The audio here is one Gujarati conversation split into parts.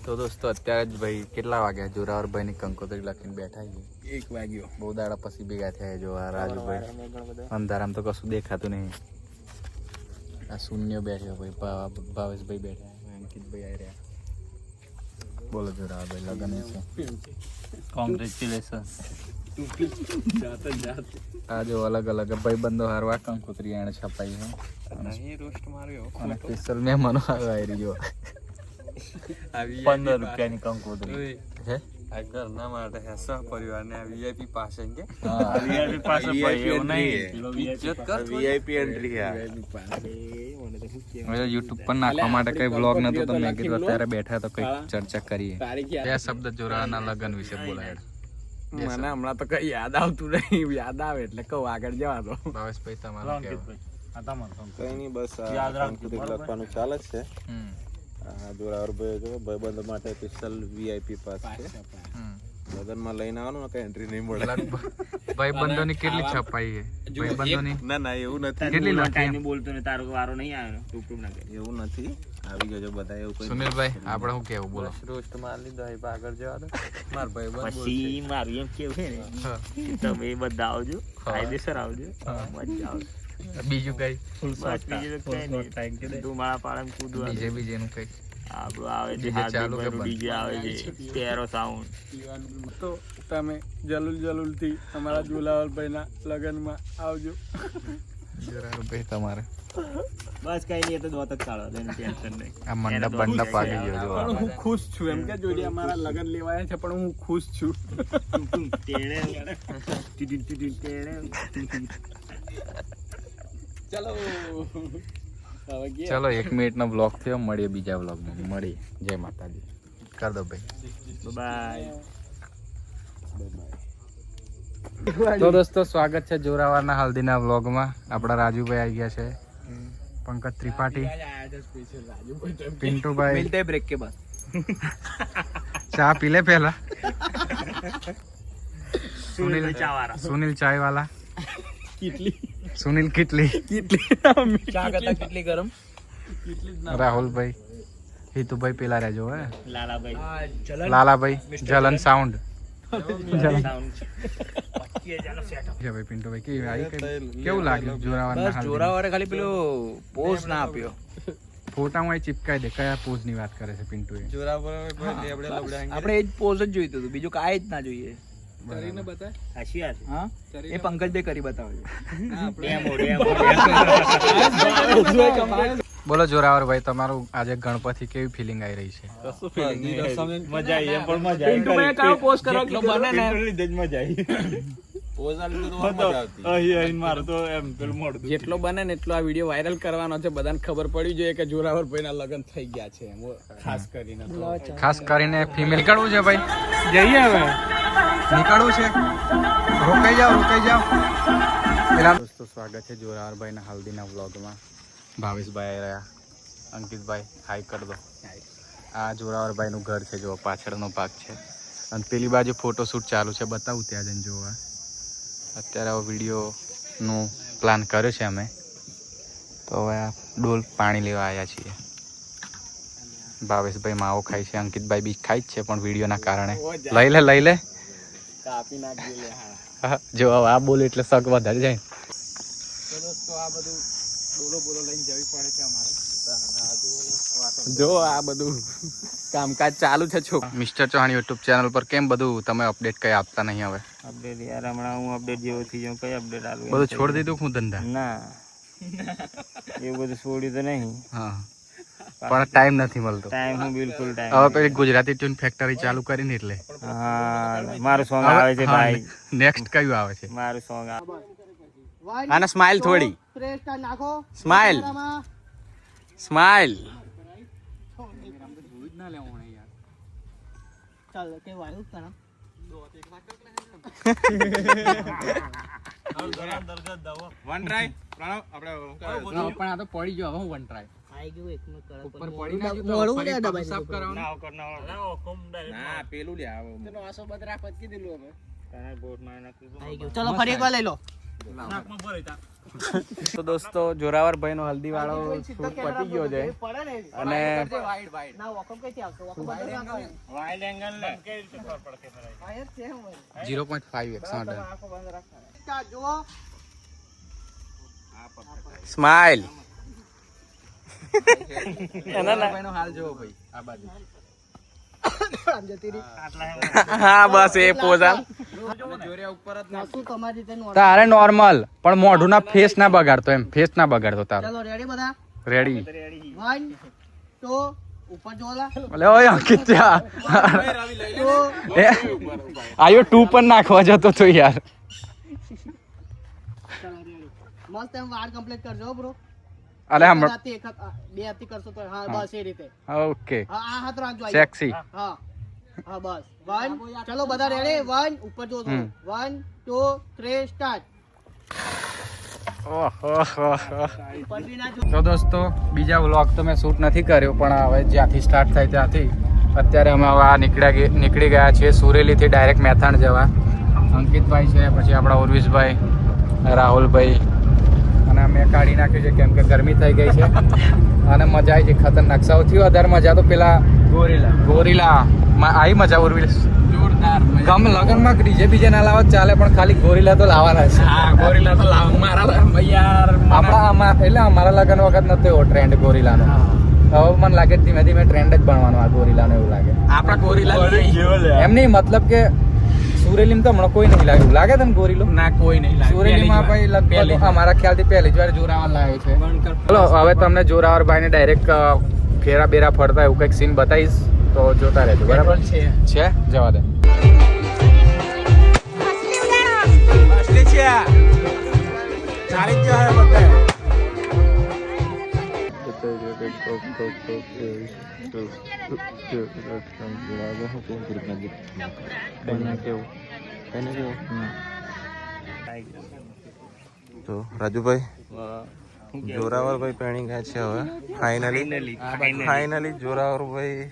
તો દોસ્તો અત્યારે જ ભાઈ કેટલા વાગ્યા જોરાવરભાઈ ની કંકોત્રી લખીને બેઠા છીએ 1 વાગ્યો બહુ દાડા પછી ભેગા થયા જો આ રાજુભાઈ અંધારામ તો કશું દેખાતું નહીં આ શૂન્ય બેઠ્યો ભાઈ ભાવેશભાઈ બેઠા અંકિતભાઈ આવી રહ્યા બોલો જોરાવરભાઈ લગન છે કોંગ્રેચ્યુલેશન આ જો અલગ અલગ ભાઈ બંધો હારવા કંકોત્રી એને છપાઈ છે અને સ્પેશિયલ મહેમાનો આવી રહ્યો 15 રૂપિયાની કંકોત્રી હે આ ઘરના માટે હેસા પરિવારને આ વીઆઈપી પાસે કે હા વીઆઈપી પાસે ભાઈ એવું નહીં ઇજ્જત કર વીઆઈપી એન્ટ્રી આ મને YouTube પર નાખવા માટે કઈ બ્લોગ નતો તો મેં કીધું અત્યારે બેઠા તો કઈ ચર્ચા કરીએ બે શબ્દ જોરાના લગન વિશે બોલાય મને હમણાં તો કઈ યાદ આવતું નહીં યાદ આવે એટલે કહું આગળ જવા દો ભાવેશભાઈ તમારું કેવું કઈ નહીં બસ યાદ રાખજો લખવાનું ચાલે છે જોરાવરભાઈ જો ભાઈબંધો માટે સ્પેશિયલ વીઆઈપી પાસ છે લગનમાં લઈને આવવાનું કઈ એન્ટ્રી નહીં મળે ભાઈબંધોની કેટલી છપાઈ છે ભાઈબંધોની ના એવું નથી કેટલી લખાઈ બોલતો ને તારો વારો નહીં આવ્યો ટૂંકું ના કે એવું નથી આવી ગયો બધા એવું કોઈ સુનિલભાઈ આપણે શું કેવું બોલો રોસ્ટ માર લીધો એ આગળ જવા દો માર ભાઈબંધ પછી મારું એમ કેવું છે ને તમે બધા આવજો કાયદેસર આવજો મજા આવશે બીજું કઈ ફૂલ શોટ તું મારા પાડમ કૂદવા બીજે નું કઈ આપણું આવે છે ચાલુ કે ડીજે આવે છે તેરો સાઉન્ડ તો તમે જલુલ થી તમારા જોલાવરભાઈના લગનમાં આવજો જોરાવરભાઈ તમારે બસ કઈ નહીં તો દોત જ ચાલો ટેન્શન નહીં આ મંડપ બંડપ આવી ગયો જો હું ખુશ છું એમ કે જોડી અમારા લગન લેવાયા છે પણ હું ખુશ છું ટેણે ચલો 1 મિનિટનો બ્લોગ થયો મળીએ બીજા બ્લોગમાં મળીએ જય માતાજી કર દો ભાઈ બાય તો દોસ્તો સ્વાગત છે જોરાવરના હલ્દીના બ્લોગમાં આપણા રાજુભાઈ આવી ગયા છે पंकज त्रिपाठी पिंटू भाई मिलते हैं ब्रेक के बाद चाय पी ले पहला सुनील चाय वाला सुनील किटली चા करता किटली गरम राहुल भाई हितू भाई पेला रहजो है लाला भाई जलन साउंड पिंटू भाई केવું લાગ્યું જોરાવરે ખાલી પેલો પોઝ ના આપ્યો ફોટામાં ચિપકાઈ દે કયા પોઝ ની વાત કરે છે પિન્ટુ એ આપણે એ જ પોઝ જ જોઈતું હતું બીજું કાંઈ જ ના જોઈએ કરીને બતાય હાશિયાર હા એ પંકજભાઈ કરી બતાવજો બોલો જોરાવર ભાઈ તમારું આજે ગણપતિ કેવી ફીલિંગ આવી રહી છે કશું ફીલિંગ મજા આવી એમ પણ મજા આવી તમે કાયો પોસ્ટ કરો એટલો બને ને લીધે જ મજા આવી પોઝ આલી તો મજા આવતી અહીં માર તો એમ પેલું મોડ જેટલો બને ને એટલો આ વિડિયો વાયરલ કરવાનો છે બધાને ખબર પડી જોઈએ કે જોરાવર ભાઈના લગન થઈ ગયા છે ખાસ કરીને ફીમેલ નીકળવું છે ભાઈ જઈએ હવે નીકળવું છે રોકાઈ જાઓ પેલા દોસ્તો સ્વાગત છે જોરાવર ભાઈના હલ્દીના વ્લોગમાં ભાવેશભાઈ રહ્યા અંકિતભાઈ હાઈ કરી દો આ જોરાવરભાઈનું ઘર છે જો પાછળનો ભાગ છે અને પેલી બાજુ ફોટોશૂટ ચાલુ છે બતાવું ત્યાં જઈને જોવા અત્યારે આ વિડીયોનું પ્લાન કર્યો છે અમે તો હવે આ ડોલ પાણી લેવા આવ્યા છીએ ભાવેશભાઈ માવો ખાય છે અંકિતભાઈ બી ખાય જ છે પણ વિડીયોના કારણે લઈ લે જો આ બોલ એટલે શક વધારે જાય દોસ્તો આ બધું બોલો લઈને જવી પડે છે અમારે જો આ બધું કામકાજ ચાલુ છે છો મિસ્ટર ચૌહાણ YouTube ચેનલ પર કેમ બધું તમે અપડેટ કઈ આપતા નહીં હવે અપડેટ યાર હમણાં હું અપડેટ જેવો થઈ જાઉં કઈ અપડેટ આલું બધું છોડી દીધું હું ધંધા ના એવું બધું છોડ્યું તો નહીં હા પણ ટાઈમ નથી મળતો ટાઈમ હું બિલકુલ ટાઈમ હવે પેલી ગુજરાતી ટ્યુન ફેક્ટરી ચાલુ કરીને એટલે હા મારું સોંગ આવે છે ભાઈ નેક્સ્ટ કયું આવે છે મારું સોંગ આના સ્માઈલ થોડી સ્માઈલ વન ટ્રાય પણ આ તો પડી ગયો હવે હું વન ટ્રાય ઉપર પડી ના સાફ કરાવવાનું ના પેલું લે આવો ચલો આસો બદરા પચકી દીલું હવે ચલો ફરી એકવાર લઈ લો તો દોસ્તો જોરાવરભાઈ નો હલ્દી વાળો શૂટ પતી ગયો છે અને 0.5x સ્માઈલ હાલ જોવો ભાઈ આ બાજુ હા બસ એ પોઝા તારે નોર્મલ પણ મોઢું ના ફેસ ના બગાડતો એમ ફેસ ના બગાડતો તારો ચલો રેડી બધા રેડી 1 2 ઉપર જોલા ભલે ઓય અંકિત આયો 2 પર નાખવા જતો તો યાર મસ્ત એમ વાળ કમ્પ્લીટ કરજો બ્રો અલે હમ બે હાથી કરશો તો હા બસ એ રીતે ઓકે હા આ હાથ રાખજો સેક્સી હા હા બસ 1 ચલો બધા રેડી 1 ઉપર જો 1 2 3 સ્ટાર્ટ તો દોસ્તો બીજા વ્લોગ તો મેં શૂટ નથી કર્યો પણ હવે જ્યાંથી સ્ટાર્ટ થાય ત્યાંથી અત્યારે અમે હવે નીકળી ગયા છીએ સુરેલીથી ડાયરેક્ટ મેથાણ જવા અંકિતભાઈ છે પછી આપણા ઉર્વિશભાઈ રાહુલભાઈ અને અમે કાઢી નાખ્યું છે કેમ કે ગરમી થઈ ગઈ છે અને મજા આવી છે ખતરનાક સૌથી વધારે મજા તો પેલા ગોરીલા આવી મજા ઉર્વિશ જોરદાર ગમ લગનમાં ડીજે બીજે ના લાવવા ચાલે પણ ખાલી ગોરીલા તો લાવવાના છે હા ગોરીલા તો લાવ મારા યાર આપણા એટલે અમારા લગન વખત નતો એવો ટ્રેન્ડ ગોરીલાનો હવે મને લાગે ધીમે ધીમે ટ્રેન્ડ જ બનવાનો આ ગોરીલાનો એવું લાગે આપણા ગોરીલા એમ નહીં મતલબ કે સુરેલીમાં તો હમણાં કોઈ નહીં લાગ્યું લાગે તને ગોરીલો ના કોઈ નહીં લાગે સુરેલીમાં ભાઈ લગભગ અમારા ખ્યાલથી પહેલી જ વાર જોરાવર લાવ્યો છે ચલો હવે તમને જોરાવર ભાઈને ડાયરેક્ટ ફેરા બેરા ફરતા એવું કંઈક સીન બતાવીશ તો જોતા રહેજો બરાબર છે જવા દે અસલી છે ચાલી જ જાય બધા તો રાજુભાઈ જોરાવરભાઈ પેણી ગયા છે હવે ફાઇનલી જોરાવરભાઈ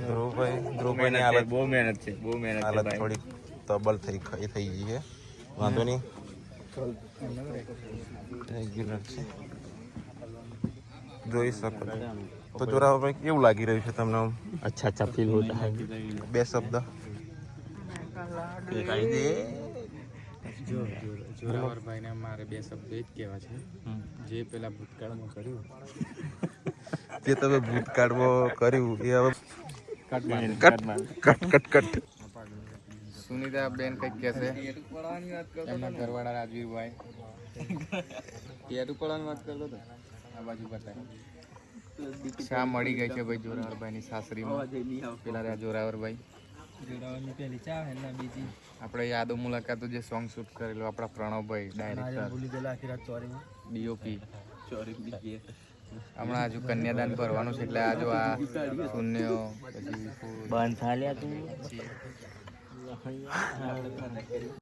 ધ્રુવભાઈ ની હાલત બહુ મહેનત છે હાલત થોડી તબલ થઈ ગઈ છે વાંધો નહીં રેગ્યુલર છે જોઈ શકો તો જોરાવરભાઈ કેવું લાગી રહ્યું છે તમને અચ્છા ફીલ હોતા હૈ બે શબ્દ જોરાવરભાઈ ને મારે બે શબ્દ જ કહેવા છે જે પેલા ભૂતકાળમાં કર્યું જે તમે ભૂતકાળમાં કર્યું એ હવે કટ સુનિતા બેન કઈક કહેશે એમના ઘરવાળા રાજવીરભાઈ ટેટુ પડવાની વાત કરતો હતો આ બાજુ બતાય શા મળી ગઈ છે ભાઈ જોરાવરભાઈની સાસરીમાં પેલા રહ્યા જોરાવરભાઈ આપણે યાદો મુલાકાત જે સોંગ શૂટ કરેલું આપણા પ્રણવભાઈ ડાયરેક્ટર ડીઓપી હમણાં હજુ કન્યાદાન ભરવાનું છે એટલે આજુ આ શૂન્યો પછી બંધ